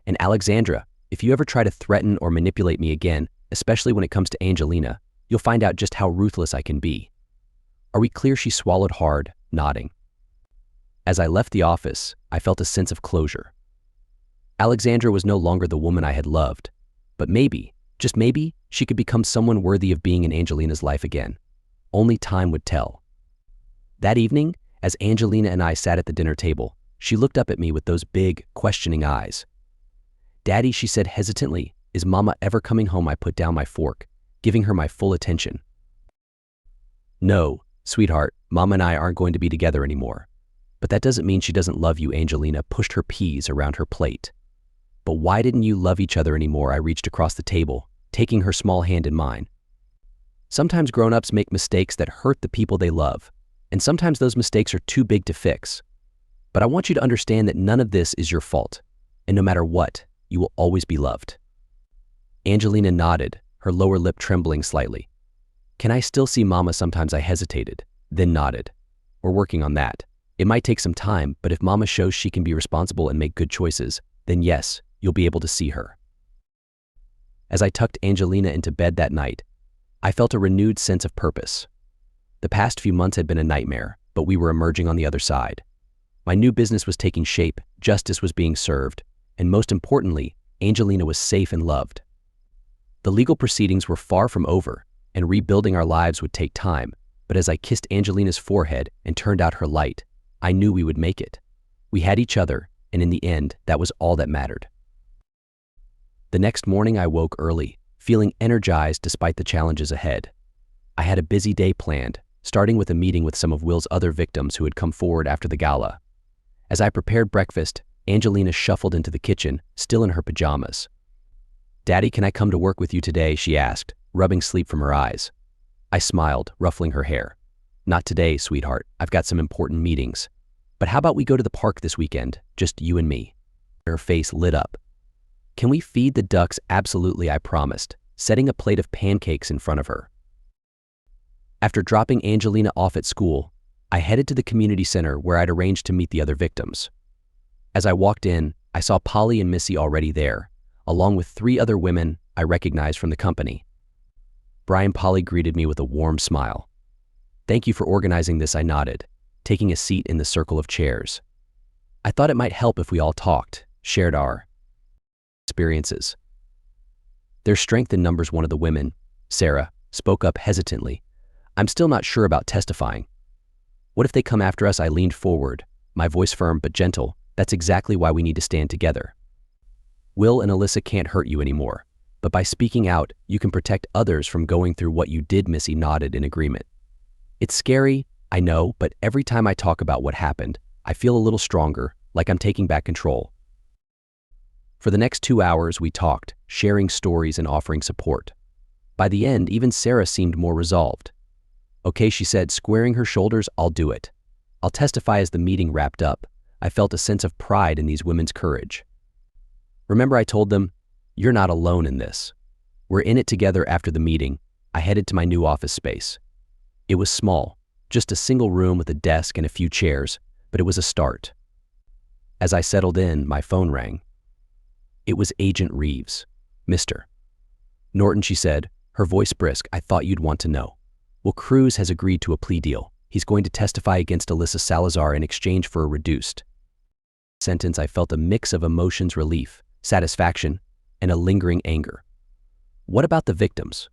And Alexandra, if you ever try to threaten or manipulate me again, especially when it comes to Angelina, you'll find out just how ruthless I can be. Are we clear? She swallowed hard, nodding. As I left the office, I felt a sense of closure. Alexandra was no longer the woman I had loved, but maybe, just maybe, she could become someone worthy of being in Angelina's life again. Only time would tell. That evening, as Angelina and I sat at the dinner table, she looked up at me with those big, questioning eyes. "Daddy," she said hesitantly, "is Mama ever coming home?" I put down my fork, giving her my full attention. "No, sweetheart, Mama and I aren't going to be together anymore. But that doesn't mean she doesn't love you." Angelina pushed her peas around her plate. "But why didn't you love each other anymore?" I reached across the table, taking her small hand in mine. Sometimes grown-ups make mistakes that hurt the people they love, and sometimes those mistakes are too big to fix. But I want you to understand that none of this is your fault, and no matter what, you will always be loved. Angelina nodded, her lower lip trembling slightly. "Can I still see Mama sometimes?" I hesitated, then nodded. "We're working on that. It might take some time, but if Mama shows she can be responsible and make good choices, then yes, you'll be able to see her." As I tucked Angelina into bed that night, I felt a renewed sense of purpose. The past few months had been a nightmare, but we were emerging on the other side. My new business was taking shape, justice was being served, and most importantly, Angelina was safe and loved. The legal proceedings were far from over, and rebuilding our lives would take time, but as I kissed Angelina's forehead and turned out her light, I knew we would make it. We had each other, and in the end, that was all that mattered. The next morning I woke early, feeling energized despite the challenges ahead. I had a busy day planned, starting with a meeting with some of Will's other victims who had come forward after the gala. As I prepared breakfast, Angelina shuffled into the kitchen, still in her pajamas. "Daddy, can I come to work with you today?" she asked, rubbing sleep from her eyes. I smiled, ruffling her hair. "Not today, sweetheart. I've got some important meetings. But how about we go to the park this weekend, just you and me?" Her face lit up. "Can we feed the ducks?" "Absolutely," I promised, setting a plate of pancakes in front of her. After dropping Angelina off at school, I headed to the community center where I'd arranged to meet the other victims. As I walked in, I saw Polly and Missy already there, along with 3 other women I recognized from the company. Brian Polly greeted me with a warm smile. "Thank you for organizing this," I nodded, taking a seat in the circle of chairs. I thought it might help if we all talked, shared our experiences. "There's strength in numbers," one of the women, Sarah, spoke up hesitantly. "I'm still not sure about testifying." "What if they come after us?" I leaned forward, my voice firm but gentle. "That's exactly why we need to stand together. Will and Alyssa can't hurt you anymore, but by speaking out, you can protect others from going through what you did." Missy nodded in agreement. "It's scary, I know, but every time I talk about what happened, I feel a little stronger, like I'm taking back control." For the next 2 hours, we talked, sharing stories and offering support. By the end, even Sarah seemed more resolved. "Okay," she said, squaring her shoulders, "I'll do it. I'll testify." As the meeting wrapped up, I felt a sense of pride in these women's courage. "Remember," I told them, "you're not alone in this. We're in it together." After the meeting, I headed to my new office space. It was small, just a single room with a desk and a few chairs, but it was a start. As I settled in, my phone rang. It was Agent Reeves. "Mr. Norton," she said, her voice brisk. "I thought you'd want to know. Well, Cruz has agreed to a plea deal. He's going to testify against Alyssa Salazar in exchange for a reduced sentence." I felt a mix of emotions: relief, satisfaction, and a lingering anger. "What about the victims?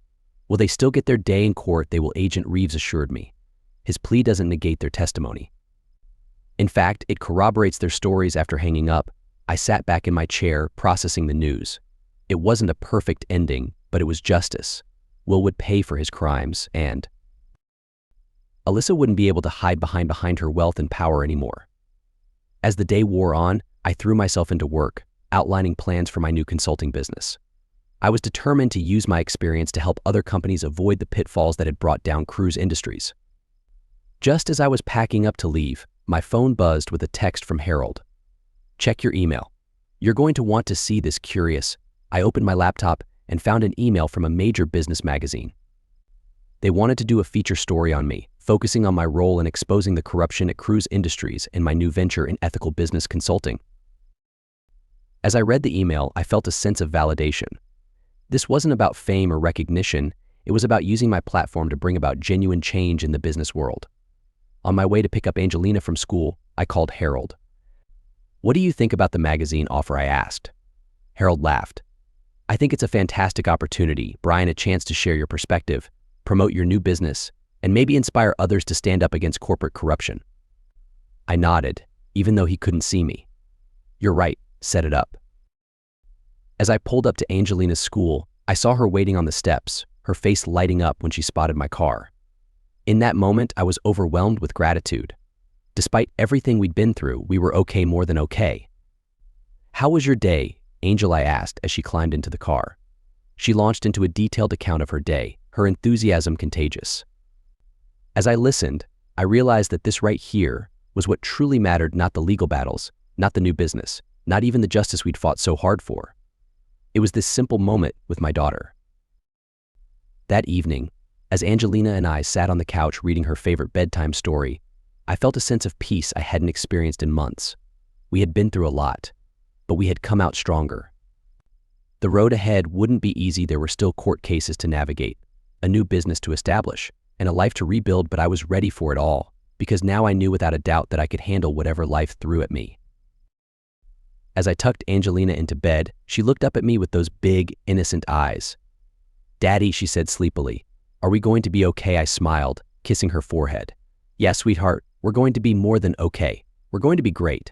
Will they still get their day in court?" "They will," Agent Reeves assured me. "His plea doesn't negate their testimony. In fact, it corroborates their stories." After hanging up, I sat back in my chair, processing the news. It wasn't a perfect ending, but it was justice. Will would pay for his crimes, and Alyssa wouldn't be able to hide behind her wealth and power anymore. As the day wore on, I threw myself into work, outlining plans for my new consulting business. I was determined to use my experience to help other companies avoid the pitfalls that had brought down Cruz Industries. Just as I was packing up to leave, my phone buzzed with a text from Harold. "Check your email. You're going to want to see this." Curious, I opened my laptop and found an email from a major business magazine. They wanted to do a feature story on me, focusing on my role in exposing the corruption at Cruz Industries and my new venture in ethical business consulting. As I read the email, I felt a sense of validation. This wasn't about fame or recognition. It was about using my platform to bring about genuine change in the business world. On my way to pick up Angelina from school, I called Harold. "What do you think about the magazine offer?" I asked. Harold laughed. I think it's a fantastic opportunity, Brian, a chance to share your perspective, promote your new business, and maybe inspire others to stand up against corporate corruption. I nodded, even though he couldn't see me. You're right, set it up. As I pulled up to Angelina's school, I saw her waiting on the steps, her face lighting up when she spotted my car. In that moment, I was overwhelmed with gratitude. Despite everything we'd been through, we were okay, more than okay. How was your day, Angel? I asked as she climbed into the car. She launched into a detailed account of her day, her enthusiasm contagious. As I listened, I realized that this right here was what truly mattered, not the legal battles, not the new business, not even the justice we'd fought so hard for. It was this simple moment with my daughter. That evening, as Angelina and I sat on the couch reading her favorite bedtime story, I felt a sense of peace I hadn't experienced in months. We had been through a lot, but we had come out stronger. The road ahead wouldn't be easy. There were still court cases to navigate, a new business to establish, and a life to rebuild, but I was ready for it all, because now I knew without a doubt that I could handle whatever life threw at me. As I tucked Angelina into bed, she looked up at me with those big, innocent eyes. "Daddy," she said sleepily, "are we going to be okay?" I smiled, kissing her forehead. "Yeah, sweetheart, we're going to be more than okay. We're going to be great."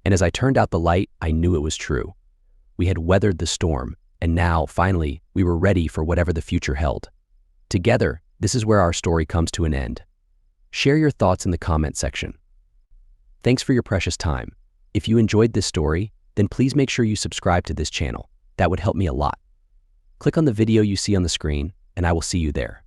And as I turned out the light, I knew it was true. We had weathered the storm, and now, finally, we were ready for whatever the future held. Together, this is where our story comes to an end. Share your thoughts in the comment section. Thanks for your precious time. If you enjoyed this story, then please make sure you subscribe to this channel. That would help me a lot. Click on the video you see on the screen, and I will see you there.